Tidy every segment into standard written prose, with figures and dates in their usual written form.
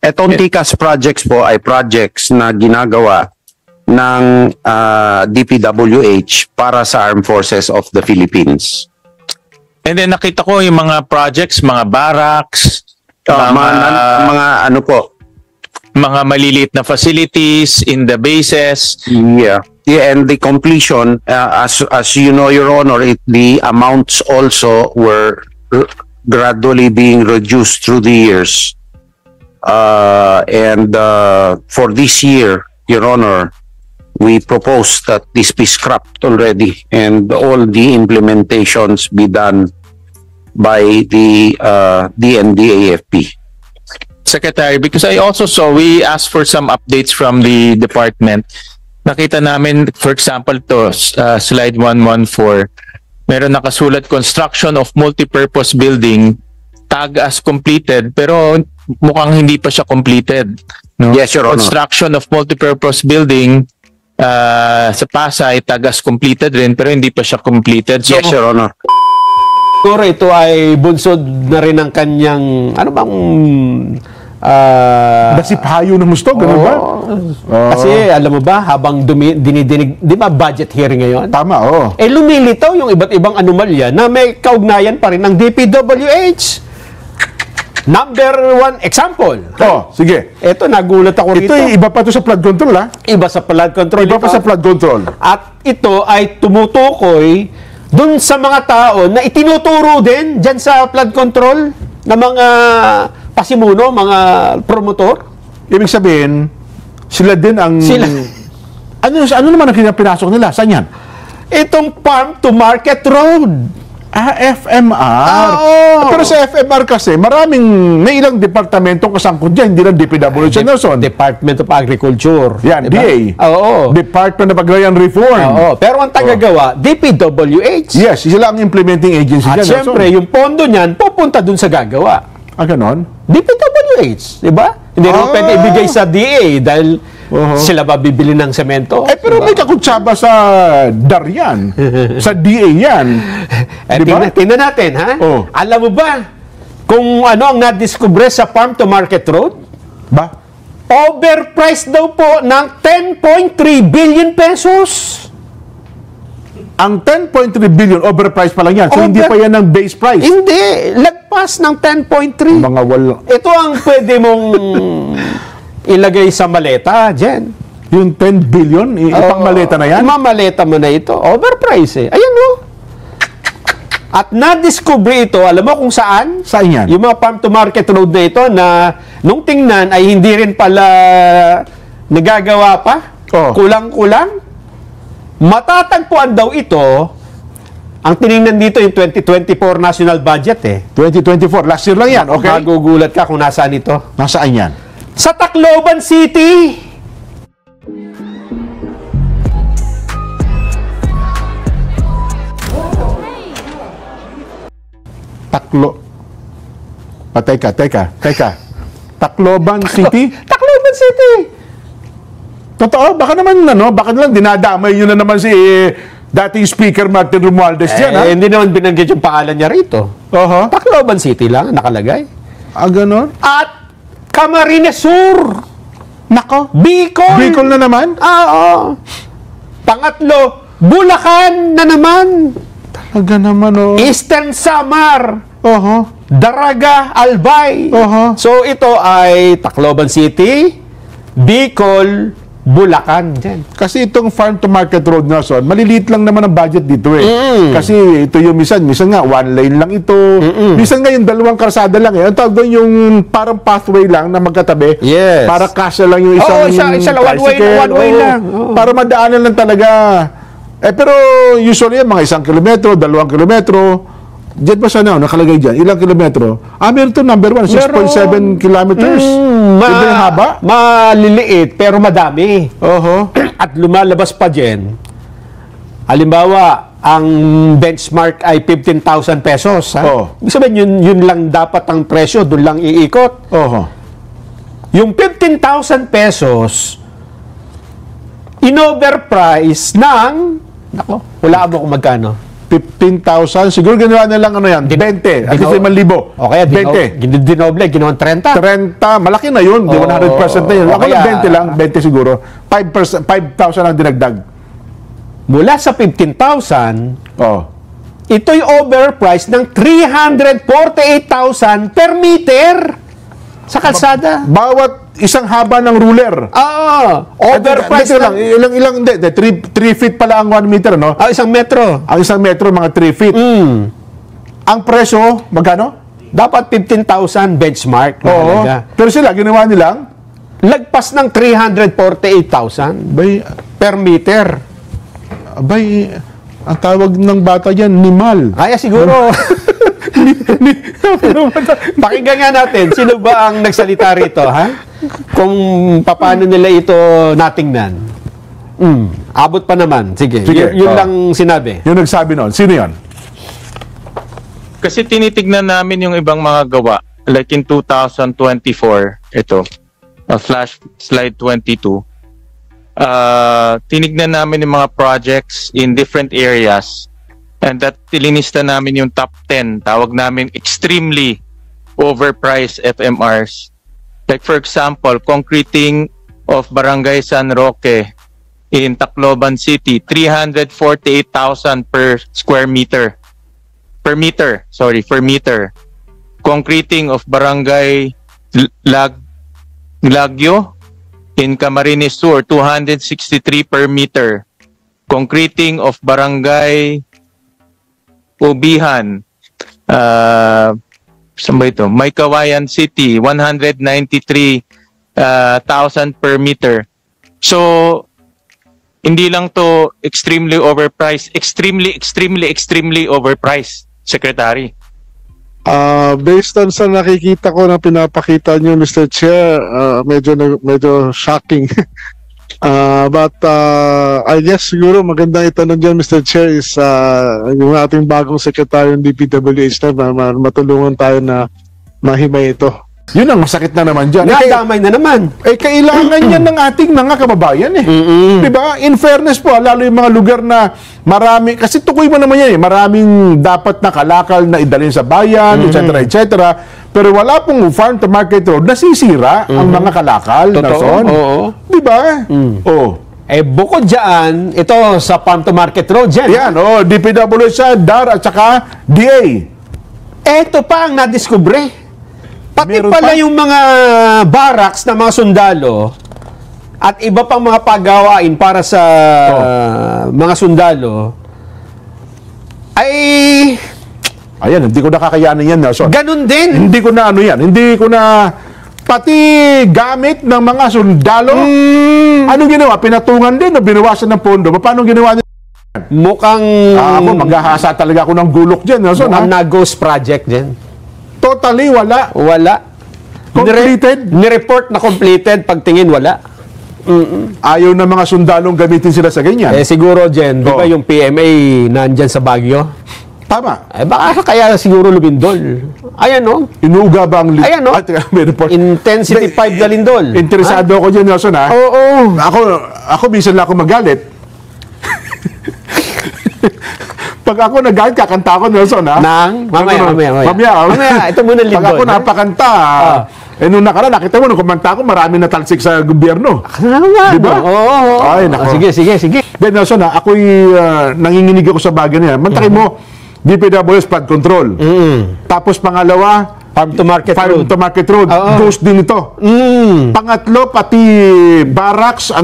Etong TCAS projects po ay projects na ginagawa ng DPWH para sa Armed Forces of the Philippines. And then nakita ko yung mga projects, mga barracks, Mga ano po, mga maliliit na facilities in the bases. yeah, and the completion, as you know, Your Honor, the amounts also were gradually being reduced through the years. And for this year, Your Honor, we propose that this be scrapped already and all the implementations be done by the DND-AFP. Secretary, because I also saw, we asked for some updates from the department. Nakita namin, for example, to slide 114, meron nakasulat, construction of multipurpose building, tag as completed, pero mukhang hindi pa siya completed. No? Yes, Your Honor. Construction of multipurpose building sa Pasay, tag as completed rin, pero hindi pa siya completed. So, Yes, Your Honor. Siguro ito ay bunsod na rin ng kanyang, ano bang, Dasipayo ng gusto, gano'n ba? Kasi alam mo ba, habang dinidinig, di ba budget hearing ngayon? Tama, oo. Eh lumilitaw yung iba't ibang anomalya na may kaugnayan pa rin ng DPWH. Number one example. Oh, sige. Ito, nagulat ako rito. Ito iba pa to sa flood control, ha? Iba sa flood control. Iba pa sa flood control. At ito ay tumutukoy dun sa mga tao na itinuturo din dyan sa flood control na mga pasimuno, mga promotor. Ibig sabihin, sila din ang... Sila. Ano naman ang pinasok nila? Saan yan? Itong farm to market road. FMR. Oo. Pero sa FMR kasi, may ilang departamentong kasangkot dyan, hindi lang DPWH, Nelson. Department of Agriculture. Yan, Diba? DA. Oo. Department of Agrarian Reform. Oo. Pero ang tagagawa, DPWH. Yes, sila ang implementing agency At dyan, syempre, Nelson. yung pondo niyan, pupunta dun sa gagawa. Ganon? DPWH, di ba? Hindi naman pwede ibigay sa DA dahil sila ba bibili ng semento? Pero may kakutsaba sa Darian. Sa DA yan. Diba? Tingnan natin, ha? Oh. Alam mo ba kung ano ang nadiskubre sa farm to market road? Ba? Overpriced daw po ng 10.3 billion pesos. Ang 10.3 billion, overpriced pa lang yan. So, hindi pa yan ng base price. Hindi. Lagpas ng 10.3. Mga wala. Ito ang pwede mong ilagay sa maleta, Jen. Yung 10 billion, ipang maleta na yan? Mamaleta mo na ito. Overpriced eh. Ayan o. At na-discover ito, alam mo kung saan? Saan yan? Yung mga farm to market road na ito na nung tingnan ay hindi rin pala nagagawa pa. Oh. Kulang-kulang. Matatagpuan daw ito, ang tinignan dito yung 2024 national budget eh. 2024, last year lang yan, okay? Magugulat ka kung nasaan ito. Nasaan yan? Sa Tacloban City! Teka. Tacloban City? Tacloban City! Totoo, baka naman baka lang dinadamay nyo na naman si dating Speaker Martin Romualdez dyan, ha? Hindi naman binanggit yung pangalan niya rito. Tacloban City lang nakalagay. Ganon? At Camarines Sur! Nako, Bicol! Bicol na naman? Oo. Pangatlo, Bulacan na naman. Talaga naman, Eastern Samar. Daraga, Albay. So ito ay Tacloban City, Bicol, Bulacan. Dyan. Kasi itong farm to market road, Nelson, maliliit lang naman ang budget dito eh. Kasi ito yung minsan nga one lane lang ito. Minsan nga yung dalawang kalsada lang eh. Ang tawag doon yung parang pathway lang na magkatabi. Yes. Para kasya lang yung isang isa lang, one way lang. Para madaanan lang talaga. Pero usually mga 1 kilometro, 2 kilometro. Diyan ba sana nakalagay dyan? Ilang kilometro? Meron ito number 1, 6.7 kilometers. Diba yung haba? Maliliit, pero madami. At lumalabas pa dyan. Halimbawa, ang benchmark ay 15,000 pesos. Ibig sabihin, yun lang dapat ang presyo, doon lang iikot. Yung 15,000 pesos, in-overprice ng, wala mo kung magkano. 15,000. Siguro ginawa na lang ano yan, 20. At least 5,000. O kaya, 20. dinoble, ginawan 30. 30, malaki na yun. Di 100% na yun. O Ako kaya, lang 20 lang, 20 siguro. 5,000 ang dinagdag. Mula sa 15,000, Oh. ito'y overpriced ng 348,000 per meter sa kalsada. Bawat isang haba ng ruler. Overpriced lang. Ilang, hindi. 3 feet pala ang 1 meter, no? isang metro. Ang isang metro, mga 3 feet. Ang presyo, magkano? Dapat 15,000 benchmark na Oo. halaga. Pero sila, ginawa nilang, Lagpas ng 348,000 per meter. abay, ang tawag ng bata dyan, nimal. Kaya siguro, pakinggan nga natin, sino ba ang nagsalita rito, ha? Kung paano nila ito natingnan. Abot pa naman. Sige, Sige, yun oo. lang sinabi. Yung nagsabi noon, sino yan? Kasi tinitignan namin yung ibang mga gawa. Like in 2024, ito, flash slide 22. Tinignan namin yung mga projects in different areas, and that tilinista namin yung top 10. Tawag namin extremely overpriced FMRs. Like for example, concreting of Barangay San Roque in Tacloban City, 348,000 per square meter. Per meter. Concreting of Barangay Lagyo in Camarines Sur, 263 per meter. Concreting of Barangay Ubihan, saan ba ito? Maykawayan City, 193,000 per meter. So, hindi lang to extremely overpriced, extremely overpriced, Secretary. Based on sa nakikita ko na pinapakita niyo, Mr. Chair, medyo shocking. But I guess siguro magandang itanong dyan, Mr. Chair, is yung ating bagong Secretary ng DPWH na matulungan tayo na mahimay ito. Yun ang masakit na naman dyan. Nadamay na naman. Kailangan yan ng ating mga kababayan eh. Diba? In fairness po, lalo yung mga lugar na marami, kasi tukoy mo naman yan eh, maraming dapat na kalakal na idalhin sa bayan, etc. Pero wala pong farm to market road, nasisira ang mga kalakal. Totoo. Oo. Diba? Oo. Bukod dyan, ito sa farm to market road dyan. Yan, DPWH, DAR at saka DA. Ito pa ang nadiskubre. Pati Meron pala pa? yung mga barracks na mga sundalo at iba pang mga pagawain para sa mga sundalo ay Ayan, hindi ko nakakayanin yan, Nelson. ganun din. Hindi ko na hindi ko na pati gamit ng mga sundalo. Anong ginawa? Pinatungan din o binawasan ng pondo? Paano ginawa niya? Mukhang Ako, maghahasa talaga ako ng gulok dyan, Nelson. mukhang Ha? na-ghost project din. Totally wala. Wala. Completed? Nireport na completed, pagtingin wala. Ayaw na mga sundalong gamitin sila sa ganyan. Siguro, Jen, di ba Oo. yung PMA nandyan sa Baguio? Tama. Baka kaya siguro lumindol. Ayan, no? Inuuga ba ang... Ayan, no? May report. Intensity 5 na lindol. Interesado ako dyan, Nelson, ha? Oo. Ako minsan lang ako magalit. Pag ako nagalit, kakanta ako, Nelson, ha? Mamaya. Ito muna lindol. Pag ako napakanta, nung nakaraan, nakita mo, nung kumanta ako, marami na talsik sa gobyerno. Di ba? Oo. Ay, nako. Sige. Then, Nelson, ako'y nanginginig ako sa bagay na yan. Mantakin mo, DPWS flood control. Tapos pangalawa, Farm to market farm road. to market road. Ghost din ito. Pangatlo, pati barracks,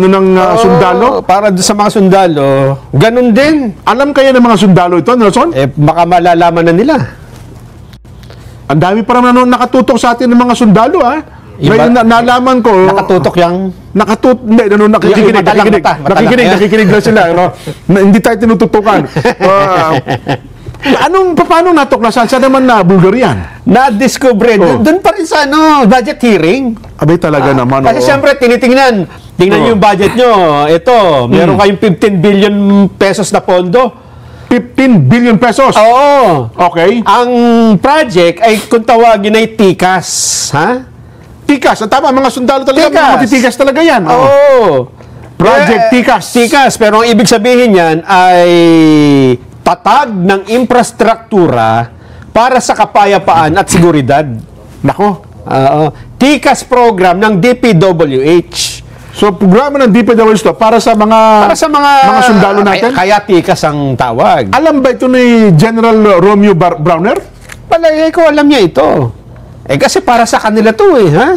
sundalo. Para doon sa mga sundalo, ganun din. Alam kaya ng mga sundalo ito, Nelson? Baka malalaman na nila. Ang dami pa naman nakatutok sa atin ng mga sundalo, ha? Iba- Ngayon nalaman ko, Nakatutok yung... hindi, nakikinig, Mata lang, mata. nakikinig lang sila, no? Hindi tayo tinututukan. Paano natuklasan? Saan naman na Bulgarian? Na-discover. Doon pa rin sa budget hearing. Abay talaga naman, Kasi oo. siyempre, tingnan Oo. yung budget nyo. Ito, meron kayong 15 billion pesos na pondo. 15 billion pesos. Oo. Okay. Ang project ay kung tawagin ay TICAS. Ha? Tikas. Tama, mga sundalo talaga. Tikas. Mga matitikas talaga yan. Oo. Project TICAS. TICAS. Pero ang ibig sabihin yan ay tatag ng infrastruktura para sa kapayapaan at seguridad. Nako. TICAS program ng DPWH. So, programa ng DPWH to para sa mga sundalo natin? Kaya TICAS ang tawag. Alam ba ito ni General Romeo Browner? Palagay ko alam niya ito. Kasi para sa kanila to ha?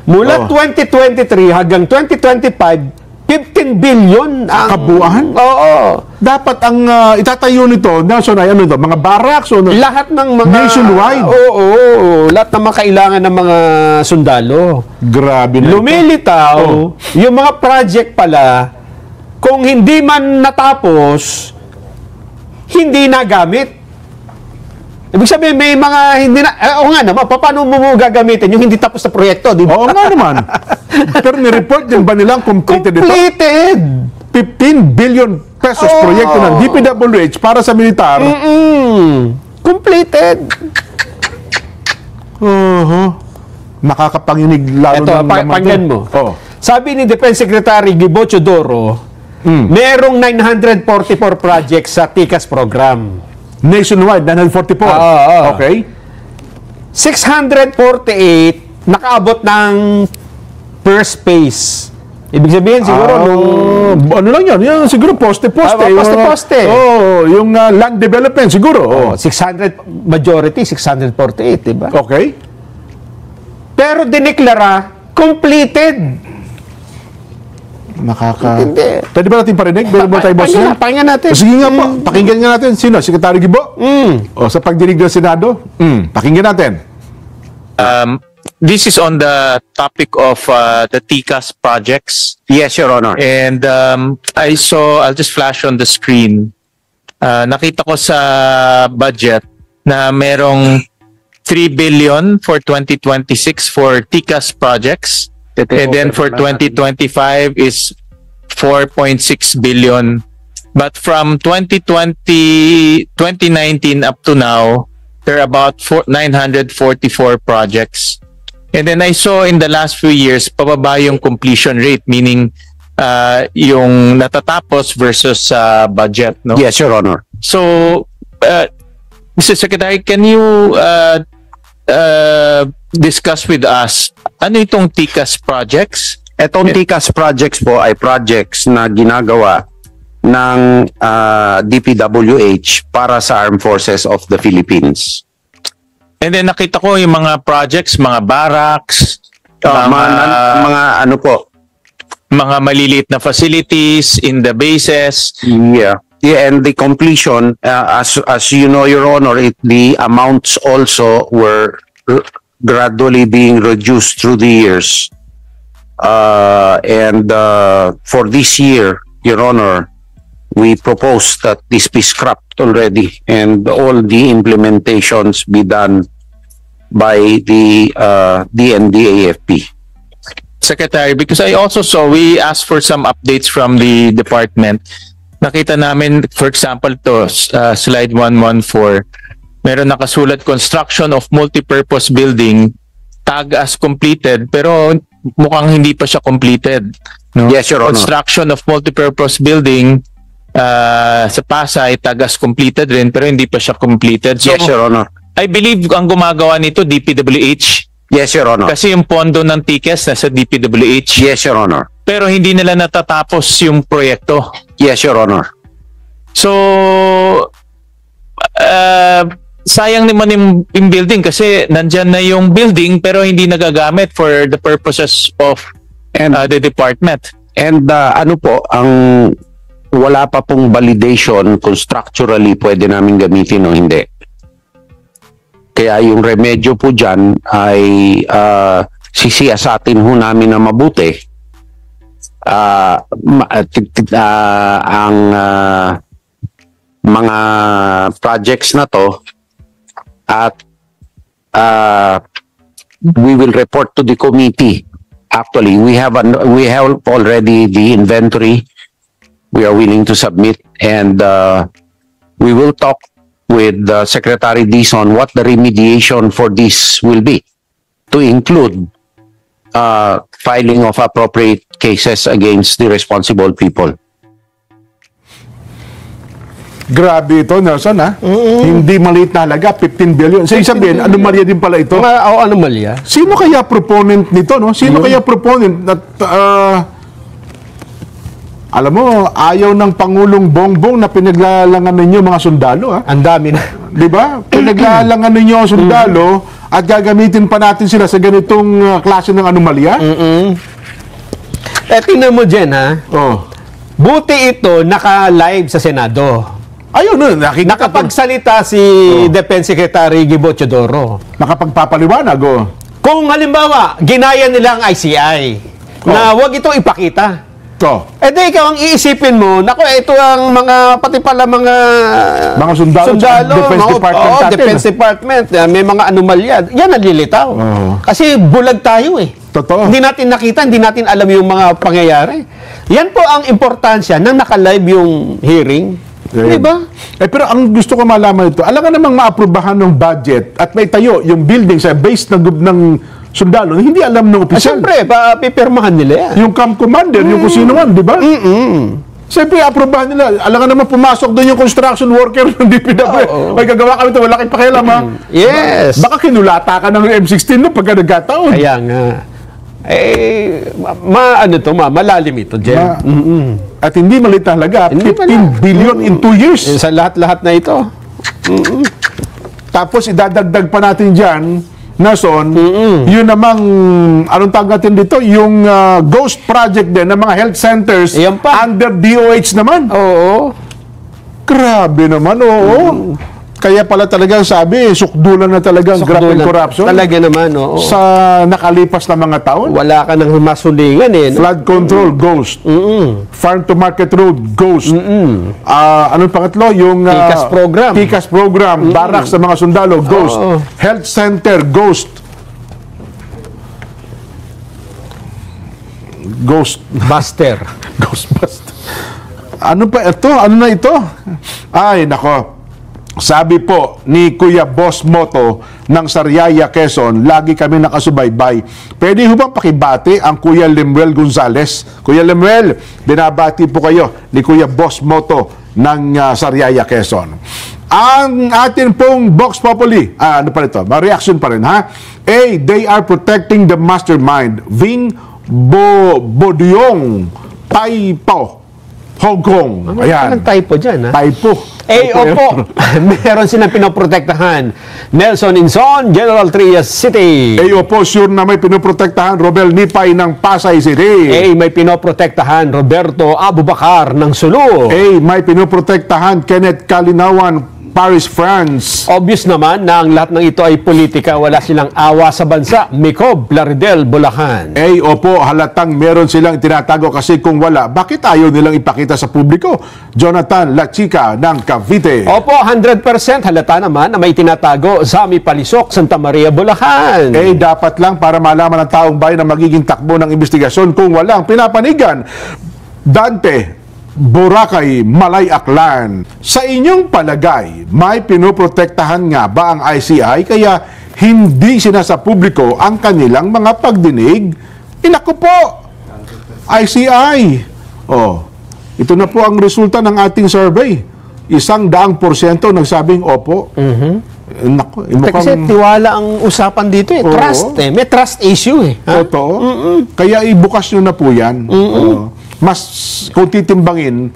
Mula 2023 hanggang 2025, 15 billion ang kabuuan? Oo. Dapat ang itatayo nito, mga barracks o Lahat ng mga nationwide. Oo, lahat ng mga kailangan ng mga sundalo. Grabe na Lumilitaw, yung mga project pala, kung hindi man natapos, hindi nagamit. Ibig sabihin, may mga hindi na... Oo nga naman, paano mo gagamitin yung hindi tapos na proyekto, di ba? Oo nga naman. Pero ni-report din ba nilang completed ito? Completed! 15 billion pesos proyekto ng DPWH para sa militar. Completed! Nakakapanginig lalo Ito, pakinggan mo. Sabi ni Defense Secretary Gibo Chodoro, merong 944 projects sa TICAS program. Nationwide, 944. Okay. 648 nakaabot ng first phase. Ibig sabihin siguro ano lang yan? Yan siguro poste-poste. Poste-poste. Yung land development siguro. 600 majority 648, di ba? Okay. Pero dineklara completed. Hindi. Pwede ba natin parinig? Meron ba tayo boss niya? Pakinggan natin. Sige nga po. Pakinggan nga natin. Sino? Secretary Gibo? Sa pagdinig ng Senado? Pakinggan natin. This is on the topic of the TICAS projects. Yes, Your Honor. And I'll just flash on the screen. Nakita ko sa budget na merong 3 billion for 2026 for TICAS projects. And then for 2025 is 4.6 billion. But from 2019 up to now, there are about 944 projects. And then I saw in the last few years, pababa yung completion rate, meaning yung natatapos versus budget. No? Yes, Your Honor. So, Mr. Secretary, can you discuss with us, ano itong TICAS projects? Etong TICAS projects po ay projects na ginagawa ng DPWH para sa Armed Forces of the Philippines. And then nakita ko yung mga projects, mga barracks, mga ano po, mga maliliit na facilities in the bases. Yeah, and the completion, as you know, Your Honor, the amounts also were gradually being reduced through the years. And for this year, Your Honor, we propose that this be scrapped already and all the implementations be done by the DND-AFP. Secretary, because I also saw, we asked for some updates from the department. Nakita namin, for example, slide 114, meron nakasulat, construction of multipurpose building, tag as completed, pero mukhang hindi pa siya completed. No? Yes, Your Honor. Construction of multipurpose building sa Pasay, tag as completed rin, pero hindi pa siya completed. So, Yes, Your Honor. I believe ang gumagawa nito, DPWH. Yes, Your Honor. Kasi yung pondo ng TICAS nasa DPWH. Yes, Your Honor. Pero hindi nila natatapos yung proyekto. Yes, Your Honor. So, sayang naman yung building kasi nandyan na yung building pero hindi nagagamit for the purposes of the department. And ano po, ang wala pa pong validation kung structurally pwede namin gamitin o hindi. Kaya yung remedyo po dyan ay sisiyasatin ho namin na mabuti ang mga projects na to at we will report to the committee. Actually, we have already the inventory we are willing to submit, and we will talk with Secretary Dizon what the remediation for this will be, to include filing of appropriate cases against the responsible people. Grabe ito, Nelson, ha? Hindi maliit na halaga, 15 billion. So, sabihin, anomalya din pala ito. Anomalya. Sino kaya proponent nito, no? Sino kaya proponent at alam mo, ayaw ng Pangulong Bongbong na pinaglalangan ninyo mga sundalo, ha? Ang dami na. Di ba? Pinaglalangan ninyo ang sundalo at gagamitin pa natin sila sa ganitong klase ng anomalya? Tingnan mo, Jen, ha? Oh. Buti ito naka-live sa Senado. Ayun, nakikita Nakapagsalita si Defense Secretary Gibo Teodoro. nakapagpapaliwanag, oh. Kung halimbawa, ginaya nila ang ICI, na wag ito ipakita. To. Di ikaw ang iisipin mo, naku, ito ang pati pala mga Sundalo, Defense Department natin. Defense Department, may mga anomalya. Yan ang lilitaw. Kasi bulag tayo eh. Totoo. Hindi natin nakita, hindi natin alam yung mga pangyayari. Yan po ang importansya ng naka-live yung hearing. Di ba? Pero ang gusto ko malaman ito, alam nga namang maaprubahan ng budget at may tayo yung building sa base ng sundalo, hindi alam ng opisyal. Siyempre, pipirmahan nila yan. Yung camp commander, yung kung sino man, di ba? Siyempre, aprubahan nila. Alam nga naman, pumasok doon yung construction worker ng DPW. May gagawa kami ito, wala kang pakialam, ha? Yes. Baka kinulata ka ng M16 no, pagka nagkataon. Kaya nga. Malalim ito, Jen. At hindi maliit na halaga, 15 billion in 2 years. Sa lahat-lahat na ito. Tapos idadagdag pa natin dyan, Nason, yun namang, anong tawag natin dito? Yung ghost project din ng mga health centers Yan pa. under DOH naman. Oo. Grabe naman, oo. Kaya pala talaga sabi, sukdulan na talaga ang graft and corruption. Talaga naman, oo. Sa nakalipas na mga taon. Wala ka nang masulingan eh. No? Flood control, ghost. Farm to market road, ghost. Anong pangatlo? Yung PICAS program. PICAS program, barracks sa mga sundalo, ghost. Oo. Health center, ghost. Ghost. Buster. Ghostbuster. Ano pa ito? Ano na ito? Ay, nako. Sabi po ni Kuya Boss Moto ng Sariaya, Quezon, lagi kami nakasubaybay. Pwede ho bang pakibati ang Kuya Lemuel Gonzales? Kuya Lemuel, binabati po kayo ni Kuya Boss Moto ng Sariaya, Quezon. Ang atin pong Vox Populi, ano pa ito? Reaction pa rin, ha? A, they are protecting the mastermind. Ving Bodyong Taipo, Hong Kong. Ayan. Anong typo dyan, ha? Taipo. Opo. Meron silang pinoprotektahan. Nelson Inson, General Trias City. Opo, sure na may pinoprotektahan Robel Nipay ng Pasay City. May pinoprotektahan Roberto Abubakar ng Sulu. May pinoprotektahan Kenneth Kalinawan, Paris, France. Obvious naman na ang lahat ng ito ay politika, wala silang awa sa bansa. Mikob, Plaridel, Bulacan. Opo, halatang meron silang tinatago kasi kung wala, bakit ayaw nilang ipakita sa publiko? Jonathan Lachica ng Cavite. Opo, 100% halata naman na may tinatago. Zami Palisok, Santa Maria, Bulacan. Dapat lang para malaman ng taong bayan na magiging takbo ng investigasyon kung walang pinapanigan. Dante Boracay, Malay Aklan. Sa inyong palagay, may pinoprotektahan nga ba ang ICI kaya hindi sinasa publiko ang kanilang mga pagdinig? Inaku po! ICI! Ito na po ang resulta ng ating survey. 100% nagsabing opo. Naku, Kasi tiwala ang usapan dito eh. Trust eh. May trust issue eh. Totoo. Kaya ibukas nyo na po yan. Mas, kung titimbangin,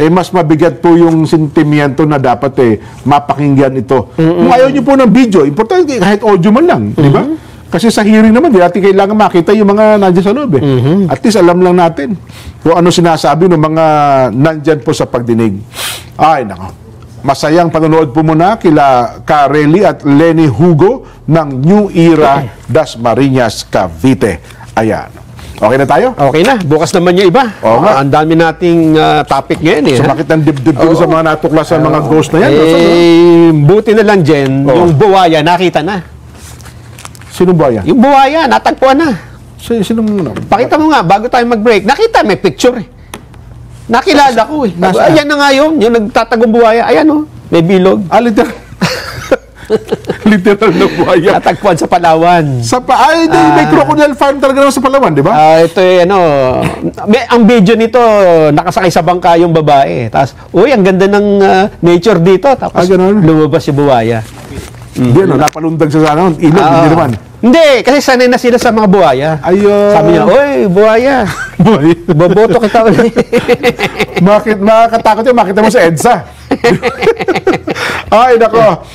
mas mabigat po yung sentimiento na dapat mapakinggan ito. Kung ayaw nyo po ng video, importante kahit audio man lang, di ba? Kasi sa hearing naman, di natin kailangan makita yung mga nandiyan sa loob At least alam lang natin kung ano sinasabi ng mga nandyan po sa pagdinig. Ay, nako. Masayang panonood po muna kila Kareli at Lenny Hugo ng New Era Dasmariñas, Cavite. Ayan. Okay na tayo? Okay na. Bukas naman yung iba. Oo nga. Ang dami nating topic ngayon eh. Sumakit ng dibdib ko sa mga natuklasan mga ghost na yan. Buti na lang, Jen, yung buwaya, nakita na. Sino ba yan? Yung buwaya, natagpuan na. Sino muna? Pakita mo nga, bago tayo mag-break. Nakita, may picture eh. Nakilala ko eh. Nasaan? Ayan na nga yun, yung nagtatagong buwaya. Ayan oh, may bilog. Literal. Literal na buhaya. Natagpuan sa Palawan. Ay, may crocodile farm talaga naman sa Palawan, di ba? Ito ang video nito, nakasakay sa bangka yung babae. Tapos, uy, ang ganda ng nature dito. Tapos, ganun. lumabas si buhaya. Hindi, napalundag siya sa ilog, hindi naman. Hindi, kasi sanay na sila sa mga buhaya. Ayun. Sabi niya, uy, buhaya. Boboto kita ulit. Makakatakot yun, makita mo sa EDSA. Ay, nako.